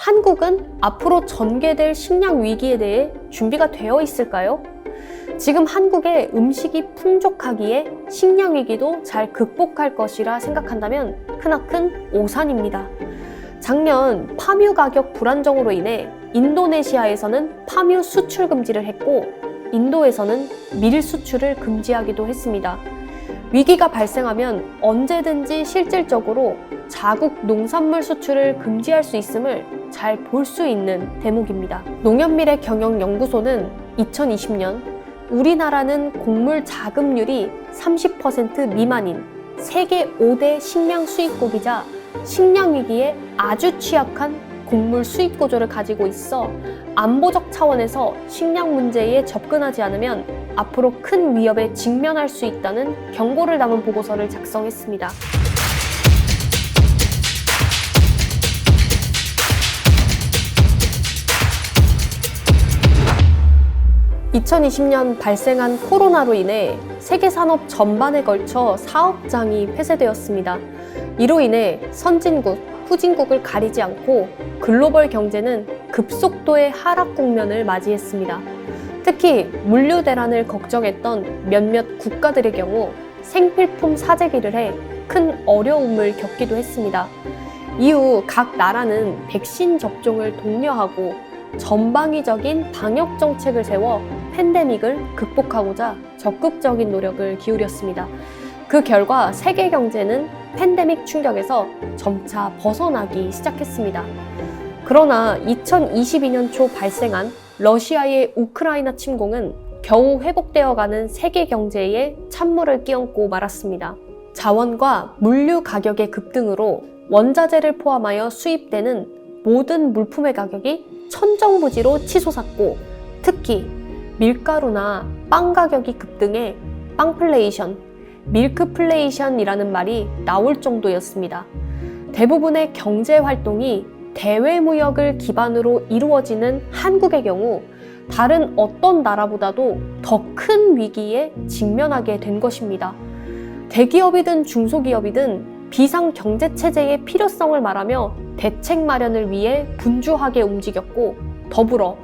한국은 앞으로 전개될 식량 위기에 대해 준비가 되어 있을까요? 지금 한국의 음식이 풍족하기에 식량 위기도 잘 극복할 것이라 생각한다면 크나큰 오산입니다. 작년 파뮤 가격 불안정으로 인해 인도네시아에서는 파뮤 수출 금지를 했고 인도에서는 밀 수출을 금지하기도 했습니다. 위기가 발생하면 언제든지 실질적으로 자국 농산물 수출을 금지할 수 있음을 잘 볼 수 있는 대목입니다. 농협미래경영연구소는 2020년 우리나라는 곡물 자급률이 30% 미만인 세계 5대 식량 수입국이자 식량 위기에 아주 취약한 곡물 수입 구조를 가지고 있어 안보적 차원에서 식량 문제에 접근하지 않으면 앞으로 큰 위협에 직면할 수 있다는 경고를 담은 보고서를 작성했습니다. 2020년 발생한 코로나로 인해 세계 산업 전반에 걸쳐 사업장이 폐쇄되었습니다. 이로 인해 선진국, 후진국을 가리지 않고 글로벌 경제는 급속도의 하락 국면을 맞이했습니다. 특히 물류 대란을 걱정했던 몇몇 국가들의 경우 생필품 사재기를 해 큰 어려움을 겪기도 했습니다. 이후 각 나라는 백신 접종을 독려하고 전방위적인 방역 정책을 세워 팬데믹을 극복하고자 적극적인 노력을 기울였습니다. 그 결과 세계 경제는 팬데믹 충격에서 점차 벗어나기 시작했습니다. 그러나 2022년 초 발생한 러시아의 우크라이나 침공은 겨우 회복되어가는 세계 경제에 찬물을 끼얹고 말았습니다. 자원과 물류 가격의 급등으로 원자재를 포함하여 수입되는 모든 물품의 가격이 천정부지로 치솟았고 특히 밀가루나 빵 가격이 급등해 빵플레이션, 밀크플레이션이라는 말이 나올 정도였습니다. 대부분의 경제 활동이 대외 무역을 기반으로 이루어지는 한국의 경우 다른 어떤 나라보다도 더 큰 위기에 직면하게 된 것입니다. 대기업이든 중소기업이든 비상경제체제의 필요성을 말하며 대책 마련을 위해 분주하게 움직였고 더불어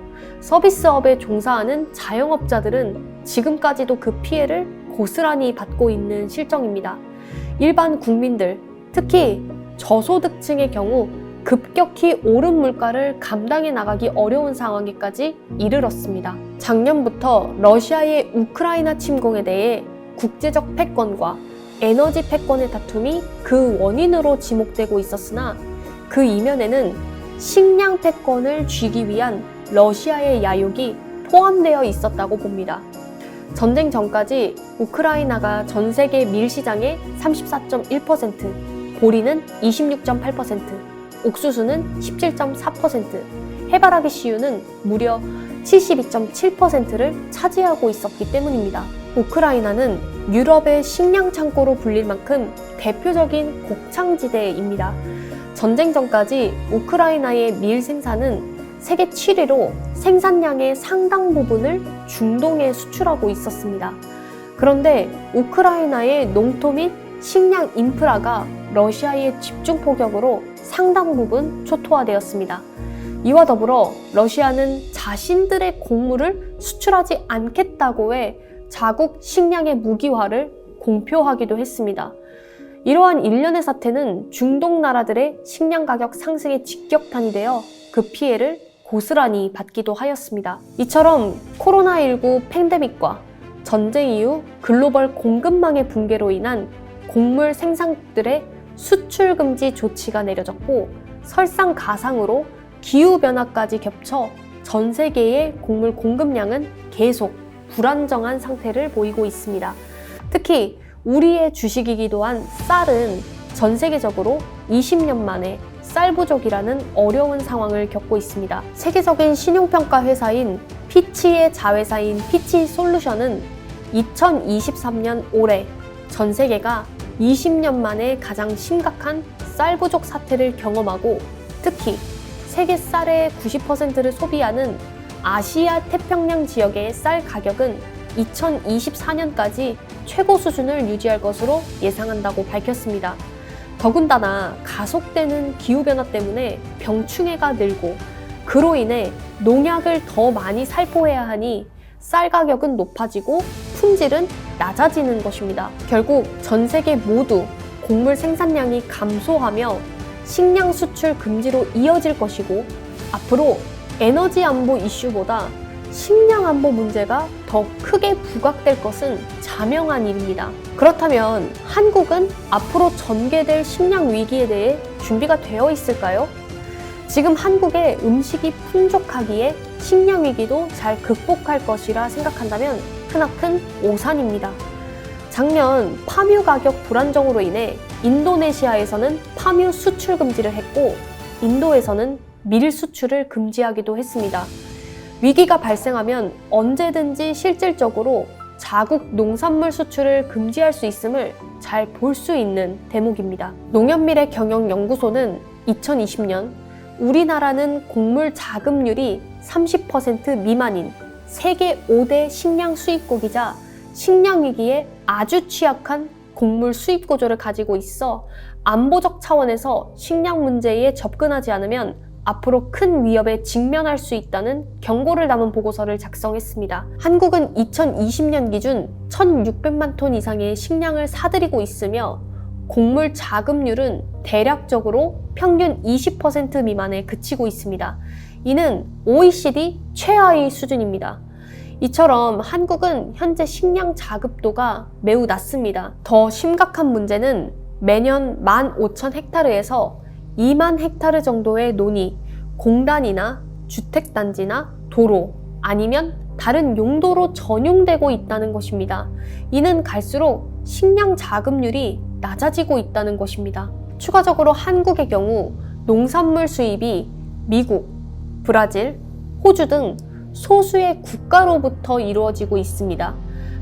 서비스업에 종사하는 자영업자들은 지금까지도 그 피해를 고스란히 받고 있는 실정입니다. 일반 국민들, 특히 저소득층의 경우 급격히 오른 물가를 감당해 나가기 어려운 상황에까지 이르렀습니다. 작년부터 러시아의 우크라이나 침공에 대해 국제적 패권과 에너지 패권의 다툼이 그 원인으로 지목되고 있었으나 그 이면에는 식량 패권을 쥐기 위한 러시아의 야욕이 포함되어 있었다고 봅니다. 전쟁 전까지 우크라이나가 전 세계 밀 시장의 34.1%, 보리는 26.8%, 옥수수는 17.4%, 해바라기 씨유는 무려 72.7%를 차지하고 있었기 때문입니다. 우크라이나는 유럽의 식량 창고로 불릴 만큼 대표적인 곡창지대입니다. 전쟁 전까지 우크라이나의 밀 생산은 세계 7위로 생산량의 상당 부분을 중동에 수출하고 있었습니다. 그런데 우크라이나의 농토 및 식량 인프라가 러시아의 집중 포격으로 상당 부분 초토화되었습니다. 이와 더불어 러시아는 자신들의 곡물을 수출하지 않겠다고 해 자국 식량의 무기화를 공표하기도 했습니다. 이러한 일련의 사태는 중동 나라들의 식량 가격 상승의 직격탄이 되어 그 피해를 고스란히 받기도 하였습니다. 이처럼 코로나19 팬데믹과 전쟁 이후 글로벌 공급망의 붕괴로 인한 곡물 생산국들의 수출 금지 조치가 내려졌고 설상가상으로 기후변화까지 겹쳐 전 세계의 곡물 공급량은 계속 불안정한 상태를 보이고 있습니다. 특히 우리의 주식이기도 한 쌀은 전 세계적으로 20년 만에 쌀 부족이라는 어려운 상황을 겪고 있습니다. 세계적인 신용평가 회사인 피치의 자회사인 피치솔루션은 2023년 올해 전 세계가 20년 만에 가장 심각한 쌀 부족 사태를 경험하고 특히 세계 쌀의 90%를 소비하는 아시아 태평양 지역의 쌀 가격은 2024년까지 최고 수준을 유지할 것으로 예상한다고 밝혔습니다. 더군다나 가속되는 기후변화 때문에 병충해가 늘고 그로 인해 농약을 더 많이 살포해야 하니 쌀 가격은 높아지고 품질은 낮아지는 것입니다. 결국 전 세계 모두 곡물 생산량이 감소하며 식량 수출 금지로 이어질 것이고 앞으로 에너지 안보 이슈보다 식량 안보 문제가 더 크게 부각될 것은 자명한 일입니다. 그렇다면 한국은 앞으로 전개될 식량 위기에 대해 준비가 되어 있을까요? 지금 한국의 음식이 풍족하기에 식량 위기도 잘 극복할 것이라 생각한다면 크나큰 오산입니다. 작년 파묘 가격 불안정으로 인해 인도네시아에서는 파묘 수출 금지를 했고 인도에서는 밀 수출을 금지하기도 했습니다. 위기가 발생하면 언제든지 실질적으로 자국 농산물 수출을 금지할 수 있음을 잘 볼 수 있는 대목입니다. 농협미래경영연구소는 2020년 우리나라는 곡물 자급률이 30% 미만인 세계 5대 식량 수입국이자 식량 위기에 아주 취약한 곡물 수입 구조를 가지고 있어 안보적 차원에서 식량 문제에 접근하지 않으면 앞으로 큰 위협에 직면할 수 있다는 경고를 담은 보고서를 작성했습니다. 한국은 2020년 기준 1,600만 톤 이상의 식량을 사들이고 있으며 곡물 자급률은 대략적으로 평균 20% 미만에 그치고 있습니다. 이는 OECD 최하위 수준입니다. 이처럼 한국은 현재 식량 자급도가 매우 낮습니다. 더 심각한 문제는 매년 15,000헥타르에서 2만 헥타르 정도의 논이 공단이나 주택단지나 도로 아니면 다른 용도로 전용되고 있다는 것입니다. 이는 갈수록 식량 자급률이 낮아지고 있다는 것입니다. 추가적으로 한국의 경우 농산물 수입이 미국, 브라질, 호주 등 소수의 국가로부터 이루어지고 있습니다.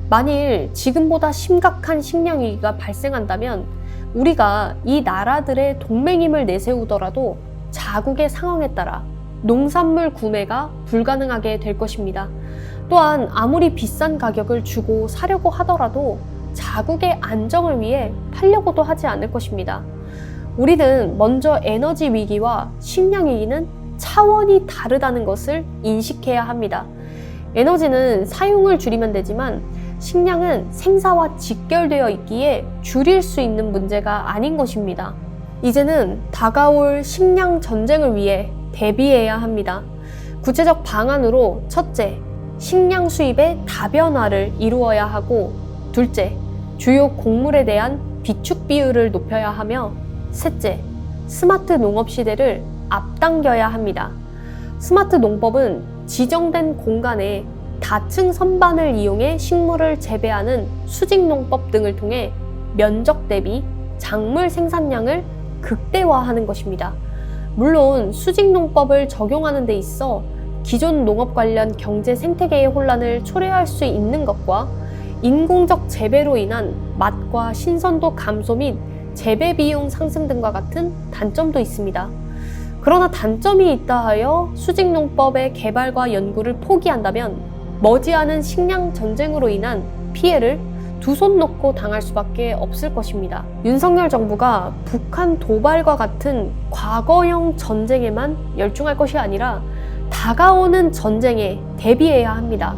만일 지금보다 심각한 식량 위기가 발생한다면 우리가 이 나라들의 동맹임을 내세우더라도 자국의 상황에 따라 농산물 구매가 불가능하게 될 것입니다. 또한 아무리 비싼 가격을 주고 사려고 하더라도 자국의 안정을 위해 팔려고도 하지 않을 것입니다. 우리는 먼저 에너지 위기와 식량 위기는 차원이 다르다는 것을 인식해야 합니다. 에너지는 사용을 줄이면 되지만 식량은 생사와 직결되어 있기에 줄일 수 있는 문제가 아닌 것입니다. 이제는 다가올 식량 전쟁을 위해 대비해야 합니다. 구체적 방안으로 첫째, 식량 수입의 다변화를 이루어야 하고 둘째, 주요 곡물에 대한 비축 비율을 높여야 하며 셋째, 스마트 농업 시대를 앞당겨야 합니다. 스마트 농법은 지정된 공간에 다층 선반을 이용해 식물을 재배하는 수직농법 등을 통해 면적 대비 작물 생산량을 극대화하는 것입니다. 물론 수직농법을 적용하는 데 있어 기존 농업 관련 경제 생태계의 혼란을 초래할 수 있는 것과 인공적 재배로 인한 맛과 신선도 감소 및 재배 비용 상승 등과 같은 단점도 있습니다. 그러나 단점이 있다 하여 수직농법의 개발과 연구를 포기한다면 머지않은 식량 전쟁으로 인한 피해를 두 손 놓고 당할 수밖에 없을 것입니다. 윤석열 정부가 북한 도발과 같은 과거형 전쟁에만 열중할 것이 아니라 다가오는 전쟁에 대비해야 합니다.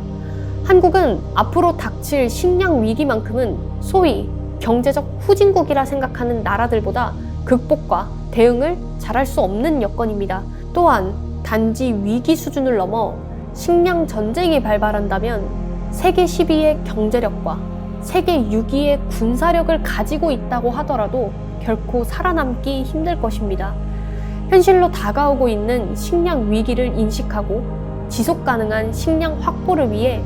한국은 앞으로 닥칠 식량 위기만큼은 소위 경제적 후진국이라 생각하는 나라들보다 극복과 대응을 잘할 수 없는 여건입니다. 또한 단지 위기 수준을 넘어 식량 전쟁이 발발한다면 세계 10위의 경제력과 세계 6위의 군사력을 가지고 있다고 하더라도 결코 살아남기 힘들 것입니다. 현실로 다가오고 있는 식량 위기를 인식하고 지속 가능한 식량 확보를 위해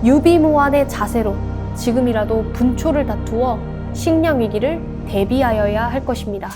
유비무환의 자세로 지금이라도 분초를 다투어 식량 위기를 대비하여야 할 것입니다.